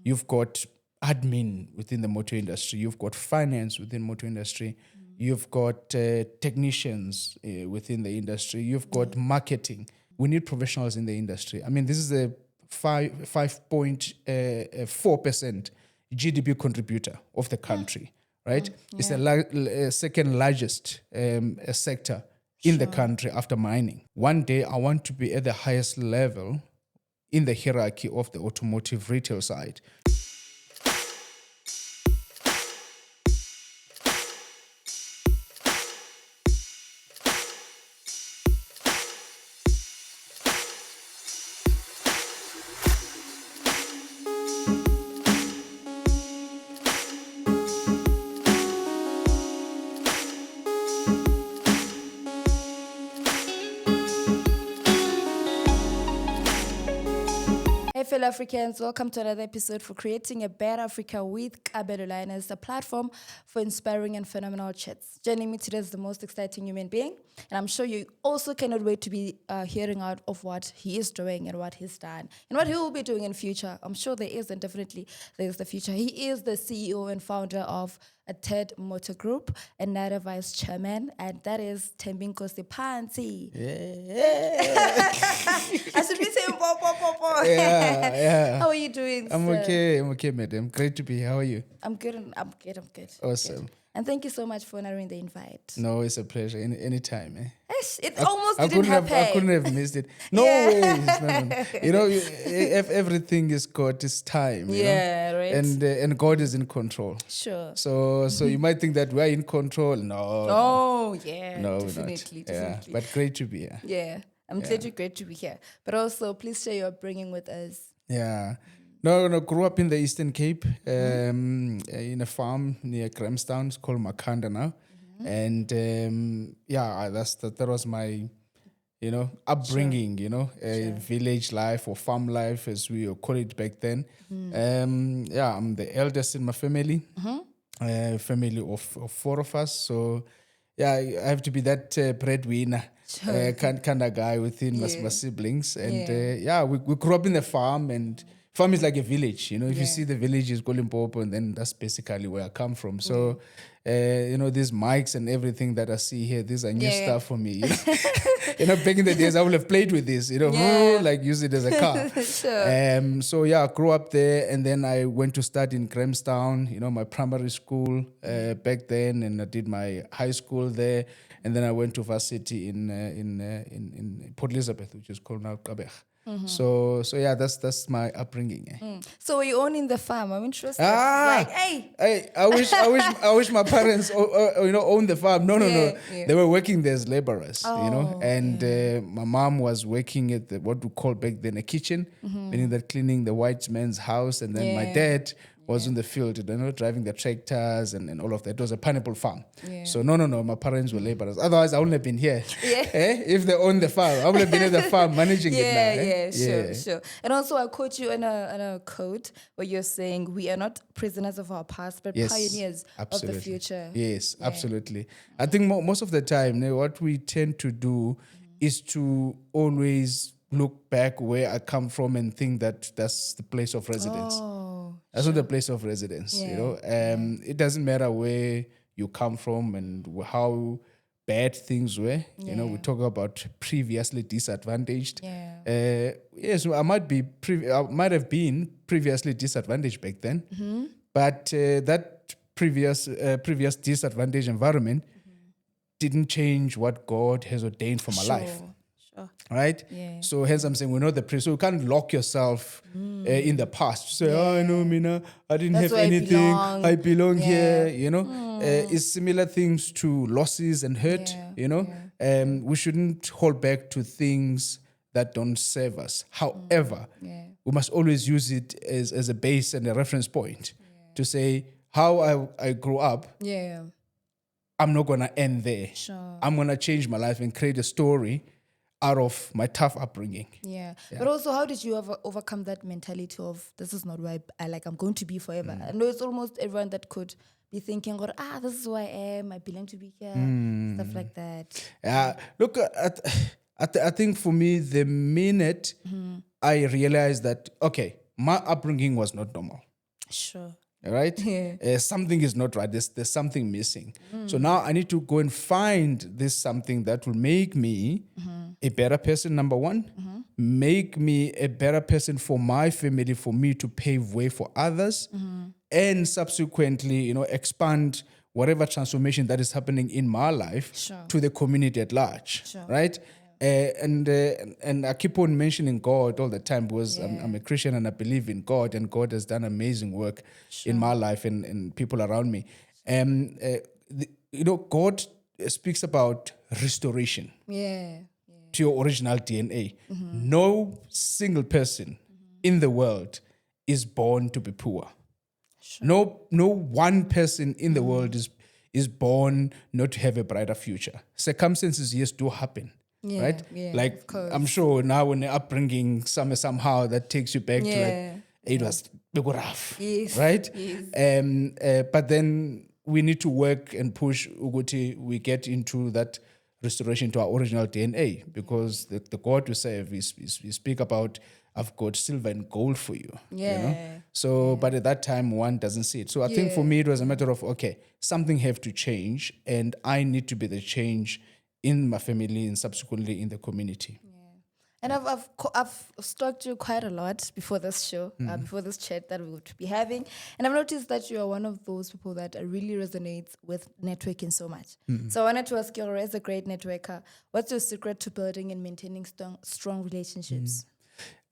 You've got admin within the motor industry. You've got finance within motor industry. You've got technicians within the industry. You've got marketing. We need professionals in the industry. I mean, this is a 5.4% GDP contributor of the country, right? It's the second largest sector in the country after mining. One day, I want to be at the highest level in the hierarchy of the automotive retail side. Hey fellow Africans, welcome to another episode for Creating a Better Africa with Kabelo Linus, a platform for inspiring and phenomenal chats. Joining me today is the most exciting human being, and I'm sure you also cannot wait to be hearing out of what he is doing and what he's done and what he will be doing in future. I'm sure there is, and definitely there is the future. He is the CEO and founder of a TED Motor Group and NADA Vice Chairman, and that is Thembinkosi Pantsi. I should be saying po. Yeah. How are you doing, I'm sir? okay, madam. Great to be here. How are you? I'm good. I'm good. Awesome. Good. And thank you so much for honoring the invite. No, it's a pleasure. Anytime. It almost I didn't happen. I couldn't have missed it. No ways. No. You know, everything is God's time. You know? Right. And God is in control. Sure. So you might think that we're in control. No. Oh, yeah. No, definitely. not. Yeah, but great to be here. Yeah. I'm glad you're great to be here. But also, please share your upbringing with us. Yeah. No, grew up in the Eastern Cape, in a farm near Grahamstown. It's called Makanda now. And that was my, upbringing, village life or farm life as we would call it back then. I'm the eldest in my family, family of 4 of us. So, I have to be that breadwinner. Kind of guy within my siblings. And we grew up in the farm, and farm is like a village. If you see the village is Limpopo, and then that's basically where I come from. So, these mics and everything that I see here, these are new stuff for me. Back in the days, I would have played with this, like use it as a car. Sure. I grew up there, and then I went to study in Grahamstown, my primary school back then, and I did my high school there. And then I went to varsity in Port Elizabeth, which is called now Kabeh. So that's my upbringing. So you owning the farm? I'm interested. Hey, I wish my parents owned the farm. No. They were working there as laborers, and my mom was working at what we call back then a kitchen, meaning that cleaning the white man's house, and then my dad was in the field, driving the tractors and all of that. It was a pineapple farm. Yeah. So no, my parents were laborers. Otherwise, I wouldn't have been here. If they owned the farm, I would have been at the farm managing it now. Sure. And also, I quote you in a quote where you're saying, we are not prisoners of our past, but pioneers of the future. Yes, absolutely. I think most of the time, what we tend to do is to always look back where I come from and think that that's the place of residence. That's not the place of residence, It doesn't matter where you come from and how bad things were. We talk about previously disadvantaged. Yes, I might have been previously disadvantaged back then, but that previous disadvantaged environment didn't change what God has ordained for my life. Right? Yeah. So hence I'm saying we're not the priest. So you can't lock yourself in the past. Say, I know, Mina, I didn't have anything. I belong here, It's similar things to losses and hurt, We shouldn't hold back to things that don't serve us. However, we must always use it as a base and a reference point to say how I grew up. I'm not going to end there. Sure. I'm going to change my life and create a story out of my tough upbringing. But also, how did you overcome that mentality of this is not where I'm going to be forever? I know it's almost everyone that could be thinking, this is who I am, I belong to be here, stuff like that. Look, I think for me, the minute I realized that, okay, my upbringing was not normal. Sure. Right? Yeah. Something is not right. There's something missing. So now I need to go and find this something that will make me a better person, number one, make me a better person for my family, for me to pave way for others, and subsequently, expand whatever transformation that is happening in my life Sure. to the community at large, Sure. right? And I keep on mentioning God all the time because I'm a Christian and I believe in God, and God has done amazing work in my life and people around me. God speaks about restoration Yeah. to your original DNA. No single person in the world is born to be poor. Sure. No one person in the world is born not to have a brighter future. Circumstances, yes, do happen, Yeah, right? yeah, Like of course. I'm sure now in the upbringing, somehow that takes you back to like it was rough, Yes, right? yes. But then we need to work and push Uguti. We get into that restoration to our original DNA because the God we serve, we speak about, I've got silver and gold for you. Yeah. So, but at that time, one doesn't see it. So I think for me, it was a matter of, okay, something have to change, and I need to be the change in my family and subsequently in the community. And I've stalked you quite a lot before this show, before this chat that we would be having, and I've noticed that you are one of those people that really resonates with networking so much. So I wanted to ask you, as a great networker, what's your secret to building and maintaining strong relationships?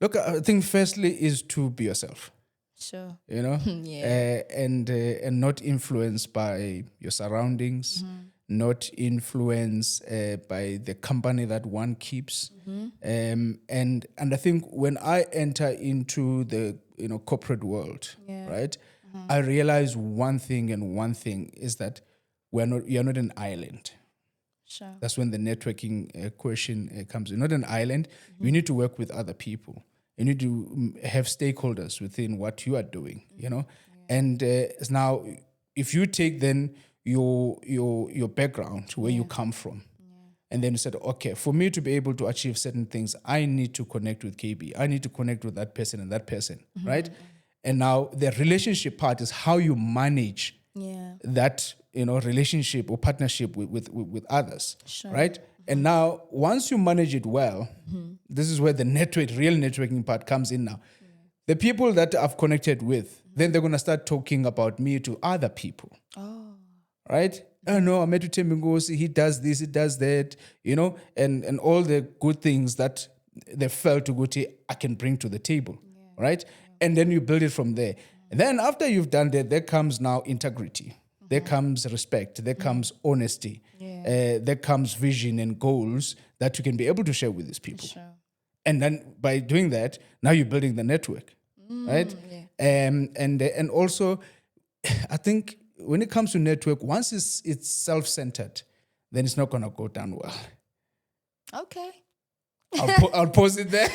Look, I think firstly is to be yourself. Sure. Yeah. And not influenced by your surroundings, not influenced by the company that one keeps. And I think when I enter into the corporate world, right, I realize one thing, and one thing is that you're not an island. Sure. That's when the networking question comes in. Not an island. You need to work with other people. You need to have stakeholders within what you are doing, And now, if you take then your background, where you come from, and then you said, okay, for me to be able to achieve certain things, I need to connect with KB. I need to connect with that person and that person, right? And now the relationship part is how you manage that relationship or partnership with others, right? And now once you manage it well, this is where the real networking part comes in now. The people that I've connected with, then they're going to start talking about me to other people. Right? Oh no, I met with Thembinkosi, he does this, he does that, and all the good things that they felt to go to, I can bring to the table, right? And then you build it from there. And then after you've done that, there comes now integrity. There comes respect. There comes honesty. There comes vision and goals that you can be able to share with these people. Sure. And then by doing that, now you're building the network, right? And also, I think when it comes to network, once it's self-centered, then it's not going to go down well. Okay. I'll pause it there.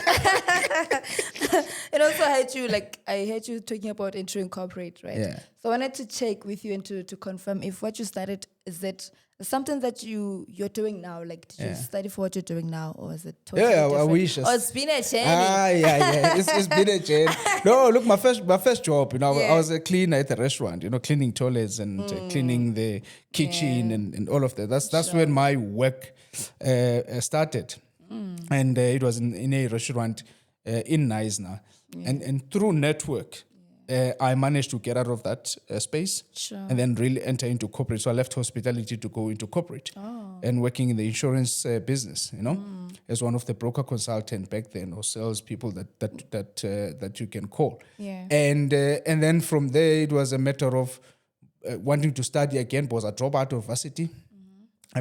And also, I heard you talking about entering corporate, right? Yeah. So I wanted to check with you and to confirm if what you started, is that something that you're doing now? Like, did you study for what you're doing now, or is it totally different? I wish. Oh, it's been a journey. Yeah. It's been a journey. No, look, my first job, I was a cleaner at the restaurant, cleaning toilets and cleaning the kitchen and all of that. That's when my work started. And it was in a restaurant in Neisner. And through network, I managed to get out of that space and then really enter into corporate. So I left hospitality to go into corporate and working in the insurance business, as one of the broker consultant back then, or sales people that you can call. Yeah. And then from there, it was a matter of wanting to study again because I dropped out of varsity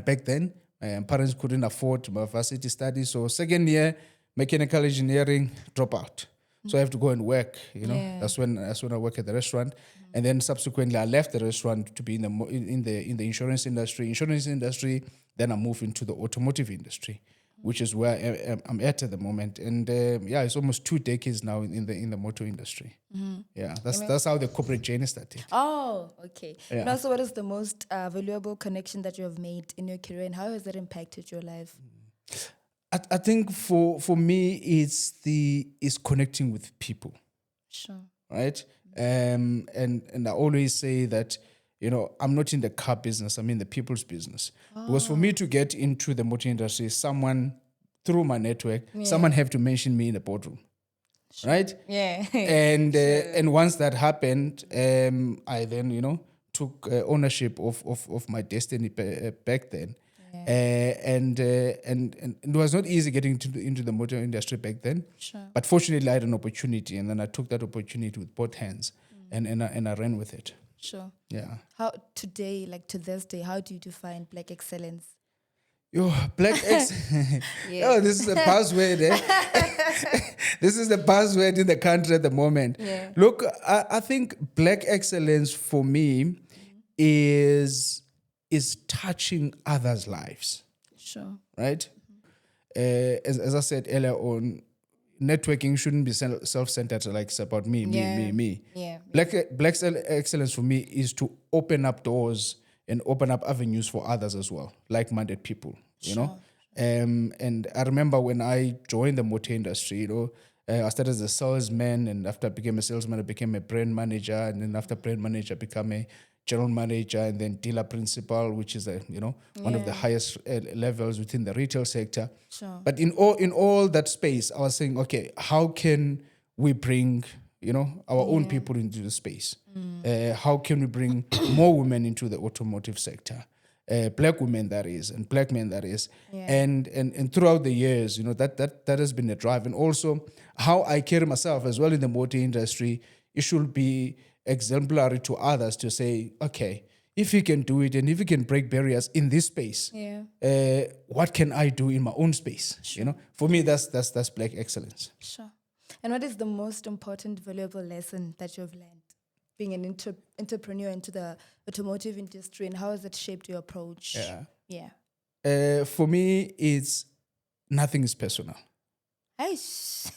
back then. Parents couldn't afford my varsity studies. So second year, mechanical engineering, drop out. So I have to go and work, That's when I work at the restaurant. And then subsequently I left the restaurant to be in the insurance industry. Then I moved into the automotive industry, which is where I'm at the moment. And it's almost 2 decades now in the motor industry. Yeah, that's how the corporate journey started. Oh, okay. Yeah. And also, what is the most valuable connection that you have made in your career, and how has that impacted your life? I think for me, it's connecting with people. Sure. Right? And I always say that, I'm not in the car business, I'm in the people's business. Because for me to get into the motor industry, someone through my network, someone have to mention me in the boardroom. Right? Yeah. And once that happened, I then took ownership of my destiny back then. And it was not easy getting into the motor industry back then. Sure. But fortunately, I had an opportunity, and then I took that opportunity with both hands, and I ran with it. Sure. Yeah. How today, like to this day, how do you define black excellence? Yo, black X. Oh, this is a buzzword. This is the buzzword in the country at the moment. Yeah. Look, I think black excellence for me is touching others' lives, Sure. right? As I said earlier on, networking shouldn't be self-centered, like it's about me. Yeah. Black excellence for me is to open up doors and open up avenues for others as well, like-minded people, you know. And I remember when I joined the motor industry, I started as a salesman, and after I became a salesman, I became a brand manager, and then after brand manager, I became a general manager, and then dealer principal, which is one of the highest levels within the retail sector. Sure. But in all that space, I was saying, okay, how can we bring our own people into the space? How can we bring more women into the automotive sector? Black women, that is, and black men, that is. And throughout the years, that has been a drive. And also how I carry myself as well in the motor industry, it should be exemplary to others to say, okay, if you can do it and if you can break barriers in this space, what can I do in my own space? Sure. For me, that's black excellence. Sure. And what is the most important, valuable lesson that you've learned being an entrepreneur into the automotive industry, and how has it shaped your approach? Yeah. For me, it's nothing is personal. It's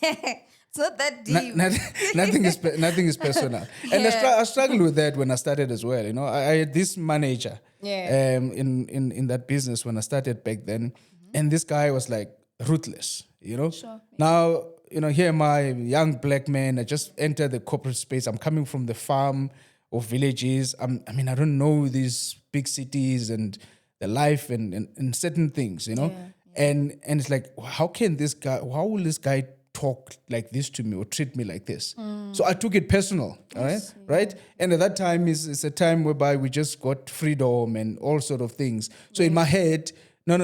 not that deep. Nothing is personal. And I struggled with that when I started as well. I had this manager in that business when I started back then, and this guy was like ruthless. Sure. Now, here am I, young black man. I just entered the corporate space. I'm coming from the farm or villages. I don't know these big cities and the life and certain things, And it's like, how will this guy talk like this to me or treat me like this? So I took it personal, right? And at that time, it's a time whereby we just got freedom and all sort of things. So in my head, no,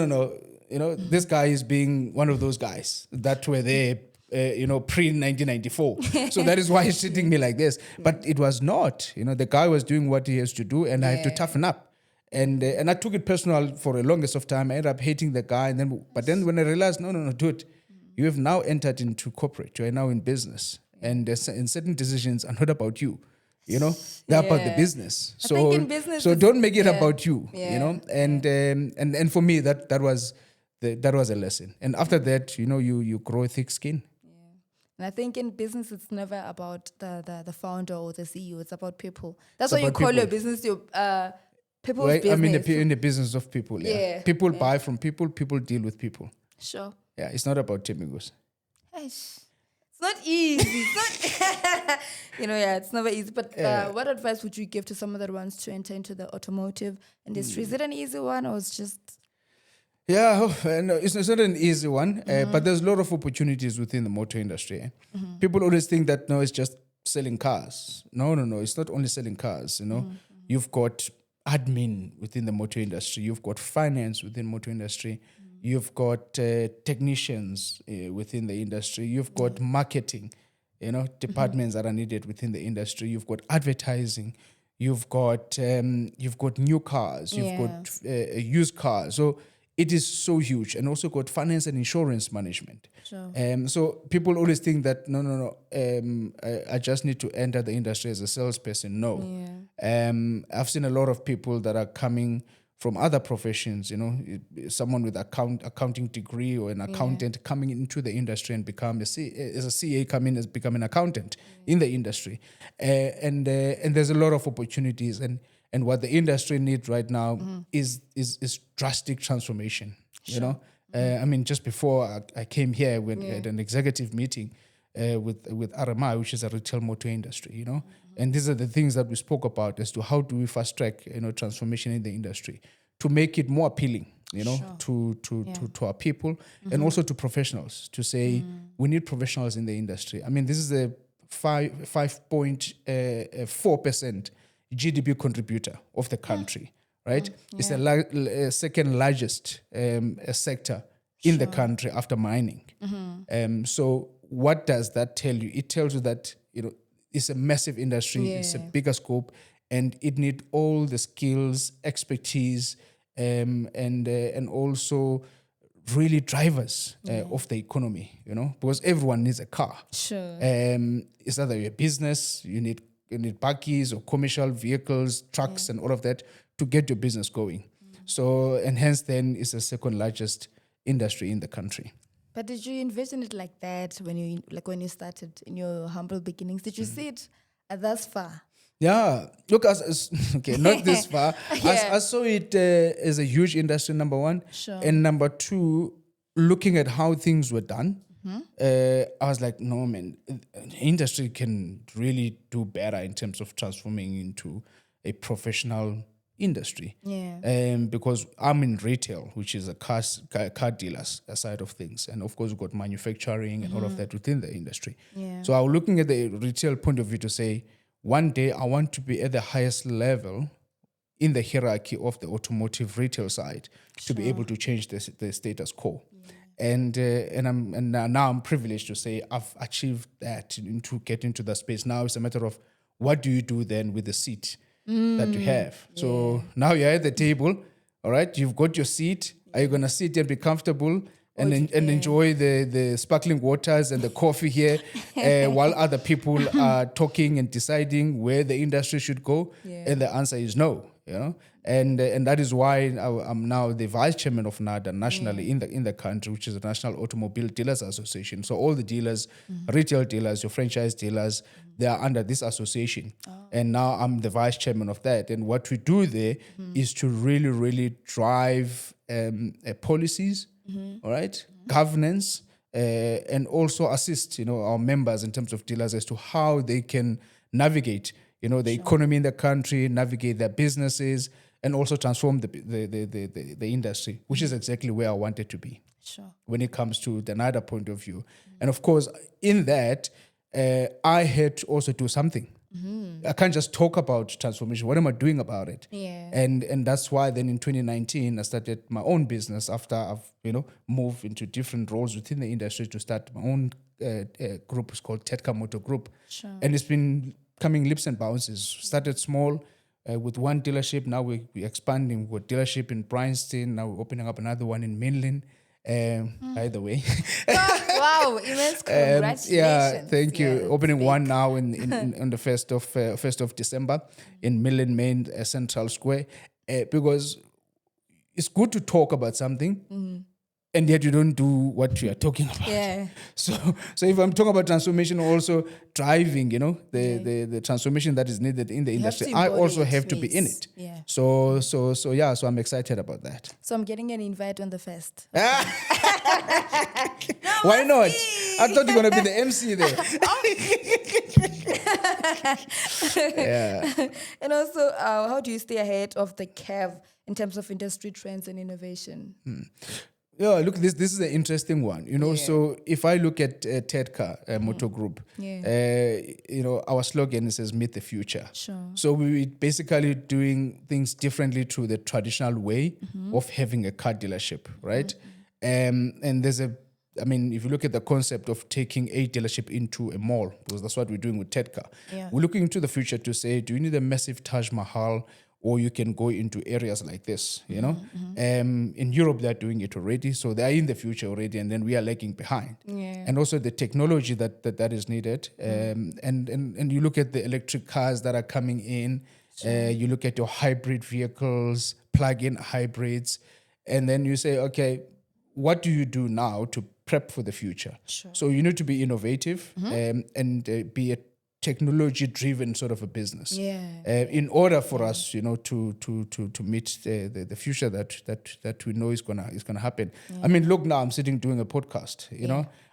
this guy is being one of those guys that were there, pre-1994. So that is why he's treating me like this. But it was not. The guy was doing what he has to do, and I had to toughen up. And I took it personal for the longest of time. I ended up hating the guy. But then when I realized, no, dude, you have now entered into corporate. You are now in business. And certain decisions are not about you. They're about the business. I think in business, so don't make it about you. And for me, that was a lesson. And after that, you grow thick skin. And I think in business, it's never about the founder or the CEO. It's about people. That's why you call your business your people's business. In the business of people. Yeah. People buy from people. People deal with people. Sure. Yeah, it's not about Thembinkosi. It's not easy. It's never easy. But what advice would you give to someone that wants to enter into the automotive industry? Is it an easy one, or it's just... Yeah, no, it's not an easy one, but there's a lot of opportunities within the motor industry. People always think that, no, it's just selling cars. No, it's not only selling cars, You've got admin within the motor industry. You've got finance within the motor industry. You've got technicians within the industry. You've got marketing, departments that are needed within the industry. You've got advertising. You've got new cars. You've got used cars. So it is so huge. And also got finance and insurance management. Sure. So people always think that, no, I just need to enter the industry as a salesperson. No. I've seen a lot of people that are coming from other professions, someone with accounting degree or an accountant coming into the industry and become as a CA coming as become an accountant in the industry. And there's a lot of opportunities. And what the industry needs right now is drastic transformation. Just before I came here at an executive meeting with RMI, which is a retail motor industry, And these are the things that we spoke about as to how do we fast track, transformation in the industry to make it more appealing, to our people and also to professionals to say we need professionals in the industry. I mean, this is a 5.4% GDP contributor of the country, right? It's the second largest sector in the country after mining. So what does that tell you? It tells you that it's a massive industry, it's a bigger scope, and it needs all the skills, expertise, and also really drivers of the economy, because everyone needs a car. Sure. It's either your business, you need buggies or commercial vehicles, trucks, and all of that to get your business going. So, and hence then it's the second largest industry in the country. But did you envision it like that when you started in your humble beginnings? Did you see it thus far? Yeah, look, okay, not this far. I saw it as a huge industry, number one. Sure. And number two, looking at how things were done, I was like, no, man, industry can really do better in terms of transforming into a professional industry. Yeah. Because I'm in retail, which is a car dealers side of things. And of course, we've got manufacturing and all of that within the industry. Yeah. So I was looking at the retail point of view to say, one day I want to be at the highest level in the hierarchy of the automotive retail side to be able to change the status quo. And now I'm privileged to say I've achieved that, to get into that space. Now it's a matter of what do you do then with the seat that you have. So now you're at the table, all right? You've got your seat. Are you going to sit and be comfortable and enjoy the sparkling waters and the coffee here while other people are talking and deciding where the industry should go? And the answer is no, And that is why I'm now the vice chairman of NADA nationally in the country, which is the National Automobile Dealers Association. So all the dealers, retail dealers, your franchise dealers, they are under this association. And now I'm the vice chairman of that. And what we do there is to really, really drive policies, all right, governance, and also assist, our members in terms of dealers as to how they can navigate, the economy in the country, navigate their businesses, and also transform the industry, which is exactly where I wanted to be. Sure. When it comes to the NADA point of view. And of course, in that, I had to also do something. I can't just talk about transformation. What am I doing about it? Yeah. And that's why then in 2019, I started my own business after I've, moved into different roles within the industry to start my own group. It's called Tetka Motor Group. Sure. And it's been coming leaps and bounces. Started small with one dealership. Now we're expanding with dealership in Bryanston. Now we're opening up another one in mainland. By the way. Wow, immense congratulations. Yeah, thank you. Yeah, Opening one now on the 1st of December in Millen Main Central Square, because it's good to talk about something, and yet you don't do what you are talking about. Yeah. So if I'm talking about transformation, also driving, the transformation that is needed in the industry, I also have to be in it. Yeah. So I'm excited about that. So I'm getting an invite on the 1st. Why not? I thought you were going to be the MC there. Yeah. And also, how do you stay ahead of the curve in terms of industry trends and innovation? Yeah, look, this is an interesting one. So if I look at Tetka Motor Group, our slogan says "Meet the Future." Sure. So we're basically doing things differently to the traditional way of having a car dealership, right? And there's if you look at the concept of taking a dealership into a mall, because that's what we're doing with Tetka, we're looking into the future to say, do you need a massive Taj Mahal? Or you can go into areas like this, In Europe, they're doing it already. So they're in the future already, and then we are lagging behind. Yeah. And also the technology that is needed. And you look at the electric cars that are coming in. You look at your hybrid vehicles, plug-in hybrids. And then you say, okay, what do you do now to prep for the future? Sure. So you need to be innovative and be a technology-driven sort of a business, in order for us, to meet the future that we know is gonna happen. I mean, look, now I'm sitting doing a podcast.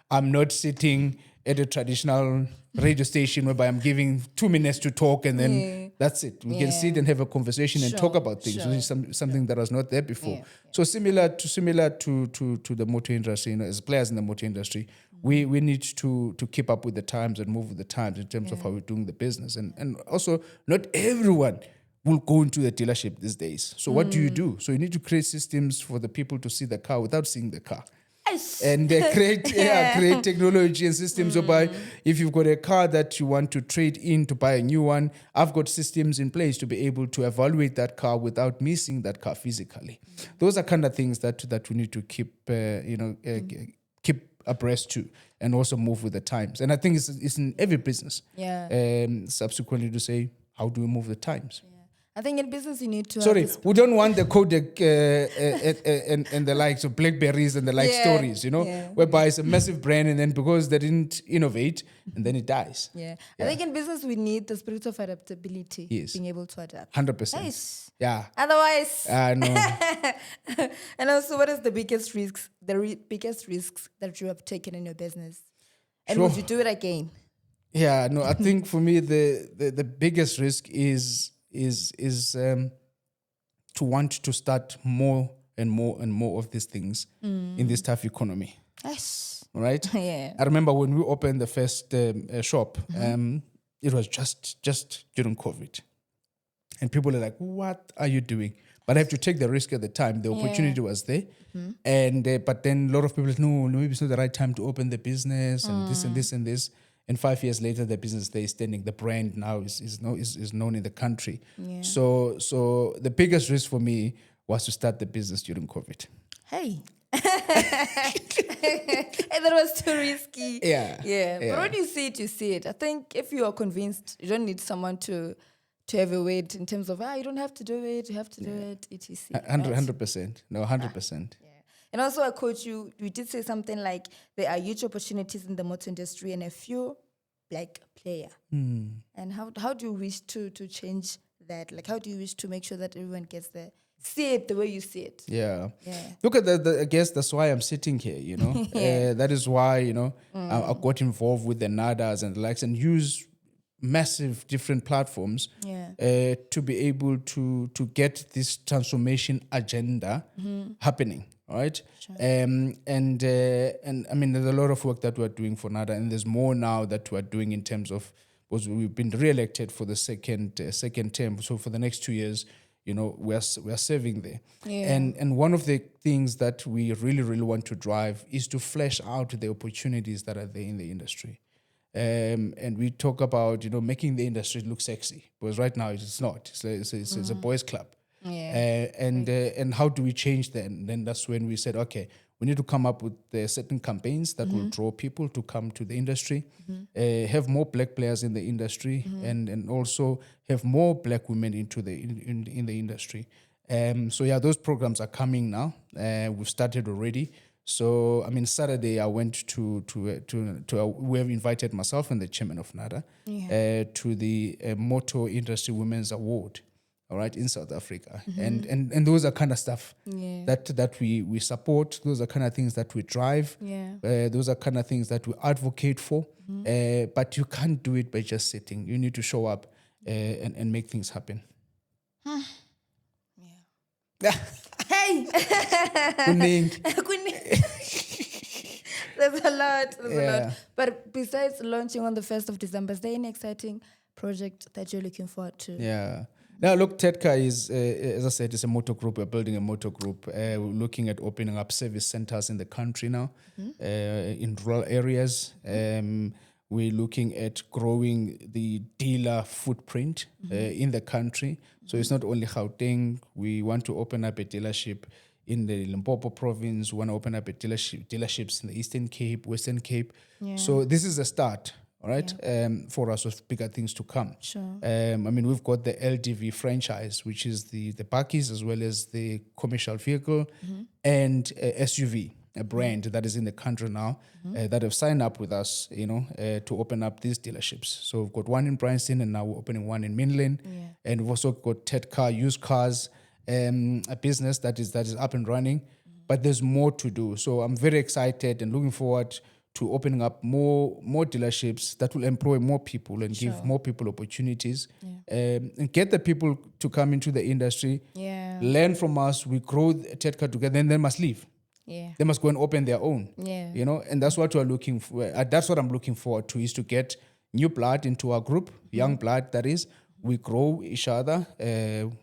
I'm not sitting at a traditional radio station whereby I'm giving 2 minutes to talk and then that's it. We can sit and have a conversation and talk about things, which is something that was not there before. So similar to the motor industry, as players in the motor industry, we need to keep up with the times and move with the times in terms of how we're doing the business. And also, not everyone will go into the dealership these days. So what do you do? So you need to create systems for the people to see the car without seeing the car. And create technology and systems whereby if you've got a car that you want to trade in to buy a new one, I've got systems in place to be able to evaluate that car without missing that car physically. Those are kind of things that we need to keep keep abreast to and also move with the times. And I think it's in every business. Subsequently to say, how do we move the times? I think in business you need to. We don't want the codec and the likes of Blackberries and the like stories, whereby it's a massive brand and then because they didn't innovate and then it dies. I think in business we need the spirit of adaptability, being able to adapt. 100%. Nice. Yeah. Otherwise, no. And also, what is the biggest risks? Biggest risks that you have taken in your business, and would you do it again? Yeah. No. I think for me the biggest risk is to want to start more and more and more of these things in this tough economy. Yes. Right? Yeah. I remember when we opened the first shop, it was just during COVID. And people were like, what are you doing? But I have to take the risk at the time. The opportunity was there. And but then a lot of people said, no, maybe it's not the right time to open the business and this and this and this. And 5 years later, the business there is standing. The brand now is known in the country. Yeah. So the biggest risk for me was to start the business during COVID. Hey. And that was too risky. Yeah. But when you see it, you see it. I think if you are convinced, you don't need someone to have a weight in terms of, you don't have to do it, you have to do it, etc. 100%. No, 100%. And also, I coach you did say something like there are huge opportunities in the motor industry and a few black player. And how do you wish to change that? Like, how do you wish to make sure that everyone gets see it the way you see it? Yeah. Look at I guess that's why I'm sitting here, that is why, I got involved with the NADAs and the likes and use massive different platforms to be able to get this transformation agenda happening. Right, sure. And I mean, there's a lot of work that we're doing for NADA, and there's more now that we're doing in terms of because we've been re-elected for the second term. So for the next 2 years, we are serving there. And one of the things that we really, really want to drive is to flesh out the opportunities that are there in the industry. And we talk about making the industry look sexy, because right now it's not. It's a boys' club. And how do we change that? And then that's when we said, okay, we need to come up with certain campaigns that will draw people to come to the industry, have more black players in the industry, and also have more black women into in the industry. So those programs are coming now. We've started already. So I mean, Saturday I went to we have invited myself and the chairman of NADA to the Motor Industry Women's Award. All right, in South Africa, and those are kind of stuff that we support. Those are kind of things that we drive. Those are kind of things that we advocate for. But you can't do it by just sitting. You need to show up and make things happen. Hey, there's a lot. But besides launching on the 1st of December, is there any exciting project that you're looking forward to? Yeah. Now, look, TEDCA is, as I said, it's a motor group. We're building a motor group. We're looking at opening up service centers in the country now, in rural areas. We're looking at growing the dealer footprint in the country. So it's not only Gauteng. We want to open up a dealership in the Limpopo province. We want to open up a dealerships in the Eastern Cape, Western Cape. So this is a start. All right, for us with bigger things to come. Sure. I mean, we've got the LDV franchise, which is the bakkies as well as the commercial vehicle and SUV, a brand that is in the country now that have signed up with us, to open up these dealerships. So we've got one in Bryanston and now we're opening one in Midland. And we've also got TEDCA used cars, a business that is up and running, but there's more to do. So I'm very excited and looking forward to opening up more dealerships that will employ more people and give more people opportunities, and get the people to come into the industry, learn from us. We grow Tedcar together, and they must leave. They must go and open their own. And that's what we're looking for. That's what I'm looking forward to, is to get new blood into our group, young blood, that is. We grow each other,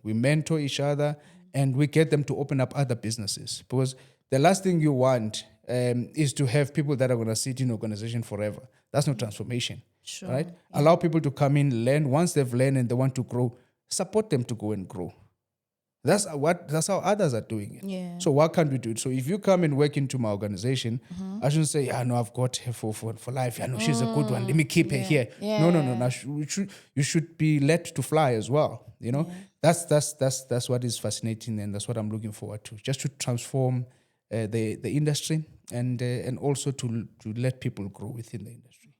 we mentor each other, and we get them to open up other businesses. Because the last thing you want is to have people that are going to sit in organization forever. That's not transformation, right? Allow people to come in, learn. Once they've learned and they want to grow, support them to go and grow. That's how others are doing it. So why can't we do it? So if you come and work into my organization, I shouldn't say, no, I've got her for life. No, she's a good one. Let me keep her here. No. You should be let to fly as well. That's what is fascinating, and that's what I'm looking forward to. Just to transform the industry and also to let people grow within the industry.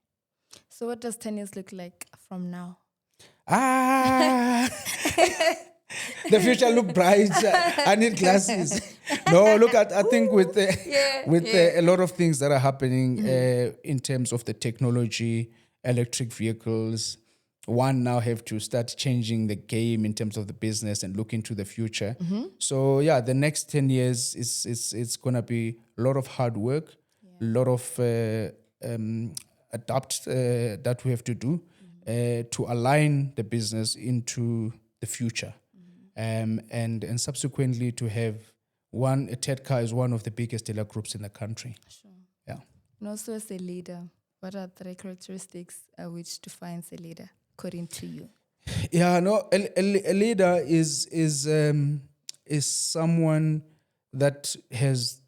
So what does 10 years look like from now? The future look bright. I need glasses. No, look at. I think with a lot of things that are happening in terms of the technology, electric vehicles, one now have to start changing the game in terms of the business and look into the future. So the next 10 years it's gonna be a lot of hard work, a lot of adapt that we have to do to align the business into the future. And subsequently to have Tedcar is one of the biggest dealer groups in the country. Yeah. And also as a leader, what are the characteristics which defines a leader according to you? Yeah, no, a leader is someone that has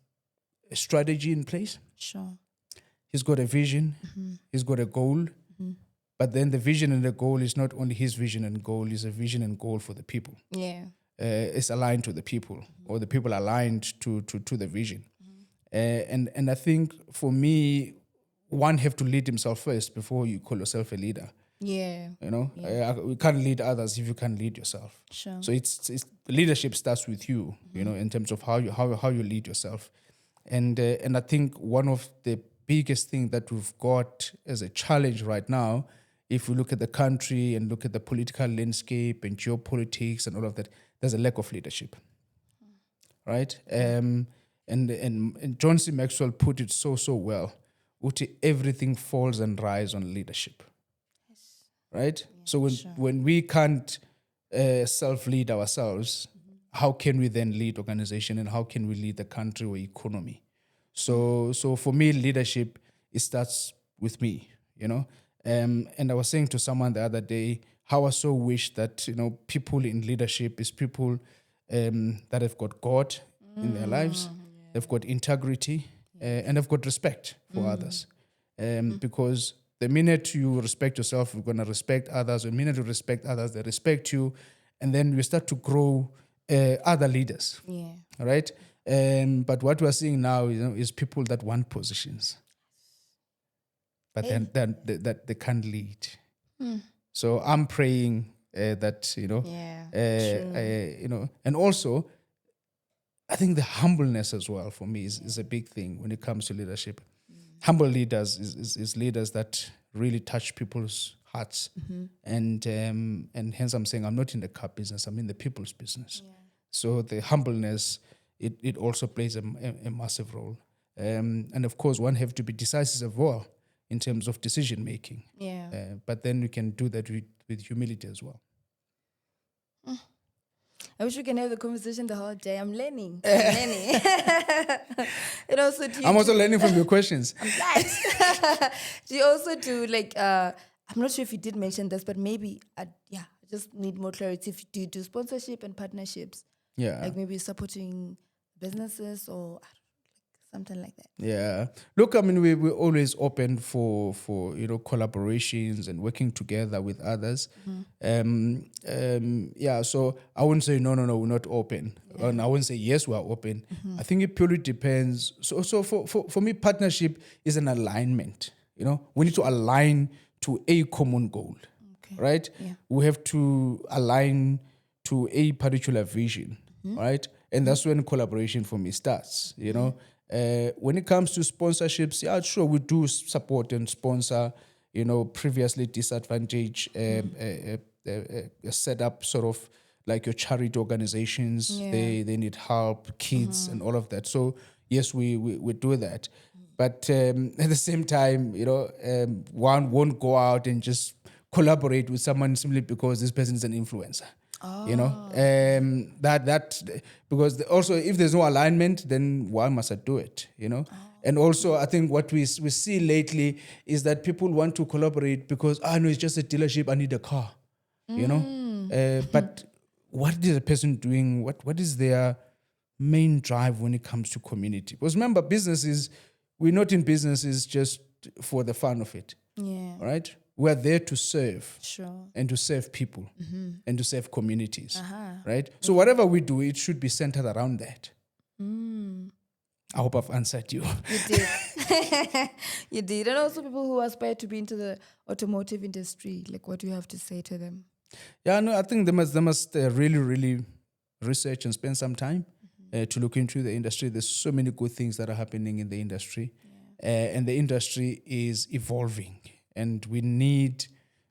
a strategy in place. He's got a vision. He's got a goal. But then the vision and the goal is not only his vision and goal, it's a vision and goal for the people. It's aligned to the people, or the people aligned to the vision. And I think for me, one have to lead himself first before you call yourself a leader. We can't lead others if you can't lead yourself. So it's leadership starts with you, in terms of how you lead yourself. And I think one of the biggest thing that we've got as a challenge right now, if we look at the country and look at the political landscape and geopolitics and all of that, there's a lack of leadership, right? And John C. Maxwell put it so well. Uti, everything falls and rises on leadership, right? So when we can't self-lead ourselves, how can we then lead organization, and how can we lead the country or economy? So for me, leadership, it starts with me, And I was saying to someone the other day how I so wish that, people in leadership is people that have got God in their lives, they've got integrity, and they've got respect for others. Because the minute you respect yourself, you're going to respect others. The minute you respect others, they respect you. And then we start to grow other leaders, right? But what we're seeing now, is people that want positions, but then that they can't lead. So I'm praying that and also I think the humbleness as well for me is a big thing when it comes to leadership. Humble leaders is leaders that really touch people's hearts, and hence I'm saying I'm not in the car business, I'm in the people's business. So the humbleness, it also plays a massive role. And of course, one have to be decisive as well in terms of decision making. But then we can do that with humility as well. I wish we can have the conversation the whole day. I'm learning. I'm also learning from your questions. I'm glad. Do you also do I'm not sure if you did mention this, but maybe I just need more clarity. If you do sponsorship and partnerships, like maybe supporting businesses or something like that. Yeah. Look, I mean, we're always open for collaborations and working together with others. So I wouldn't say no, we're not open. And I wouldn't say yes, we're open. I think it purely depends. So for me, partnership is an alignment. We need to align to a common goal, right? We have to align to a particular vision, right? And that's when collaboration for me starts, When it comes to sponsorships, yeah, sure, we do support and sponsor, previously disadvantaged, set up sort of like your charity organizations. Yeah. They need help, kids, and all of that. So yes, we do that. But at the same time, one won't go out and just collaborate with someone simply because this person is an influencer. That because also if there's no alignment, then why must I do it? And also I think what we see lately is that people want to collaborate because no, it's just a dealership, I need a car. But what is a person doing? What is their main drive when it comes to community? Because remember, we're not in businesses just for the fun of it. Yeah. Right? We're there to serve. Sure. And to serve people and to serve communities. Right? So whatever we do, it should be centered around that. I hope I've answered you. You did. You did. And also people who aspire to be into the automotive industry, like what do you have to say to them? Yeah, no, I think they must really, really research and spend some time to look into the industry. There's so many good things that are happening in the industry. And the industry is evolving. And we need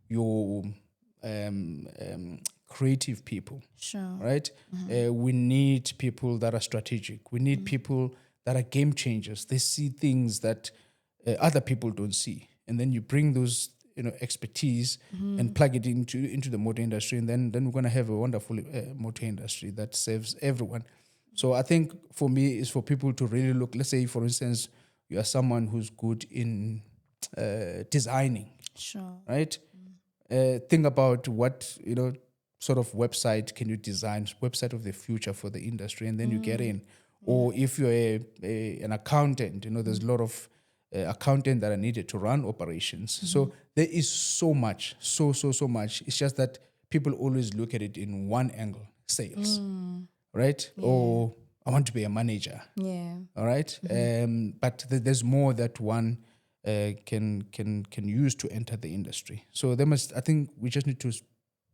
your creative people. Sure. Right? We need people that are strategic. We need people that are game changers. They see things that other people don't see. And then you bring those expertise and plug it into the motor industry, and then we're going to have a wonderful motor industry that serves everyone. So I think for me, it's for people to really look. Let's say, for instance, you are someone who's good in designing. Sure. Right? Think about what sort of website can you design, website of the future for the industry, and then you get in. Or if you're an accountant, there's a lot of accountant that are needed to run operations. So there is so much, so much. It's just that people always look at it in one angle, sales, right? Yeah. Or I want to be a manager. Yeah. All right. But there's more that one can use to enter the industry. So I think we just need to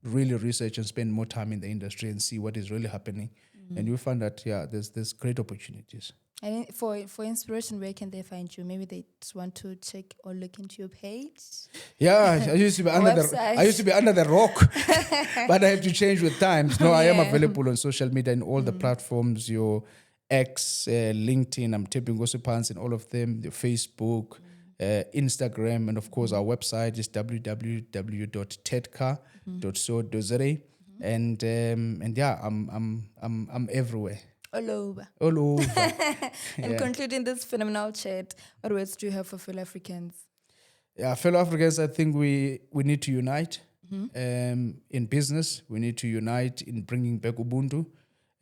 really research and spend more time in the industry and see what is really happening. And you'll find that, there's great opportunities. And for inspiration, where can they find you? Maybe they just want to check or look into your page. Yeah, I used to be under the rock, but I have to change with times. No, I am available on social media in all the platforms. Your X, LinkedIn, I'm Thembinkosi Pantsi in all of them. Your Facebook, Instagram, and of course our website is www.tedcar.co.za. And I'm everywhere. All over. And concluding this phenomenal chat, what words do you have for fellow Africans? Yeah, fellow Africans, I think we need to unite in business. We need to unite in bringing back Ubuntu.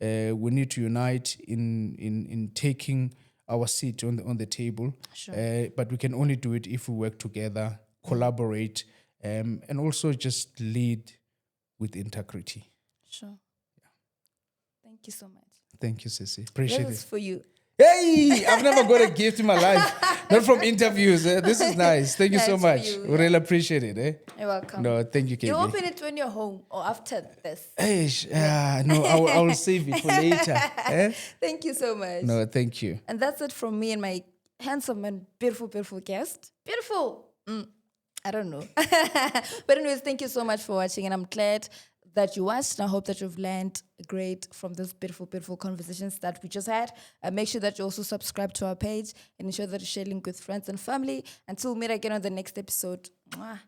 We need to unite in taking our seat on the table. Sure. But we can only do it if we work together, collaborate, and also just lead with integrity. Sure. Yeah. Thank you so much. Thank you, Sissy. Appreciate This is for you. Hey, I've never got a gift in my life. Not from interviews. This is nice. Thank you so much. We really appreciate it. You're welcome. No, thank you, KB. You open it when you're home or after this. Hey, no, I will save it for later. Thank you so much. No, thank you. And that's it from me and my handsome and beautiful guest. Beautiful. I don't know. But anyways, thank you so much for watching, and I'm glad that you watched, and I hope that you've learned great from this beautiful conversations that we just had. Make sure that you also subscribe to our page and ensure that you share link with friends and family. Until we meet again on the next episode. Mwah.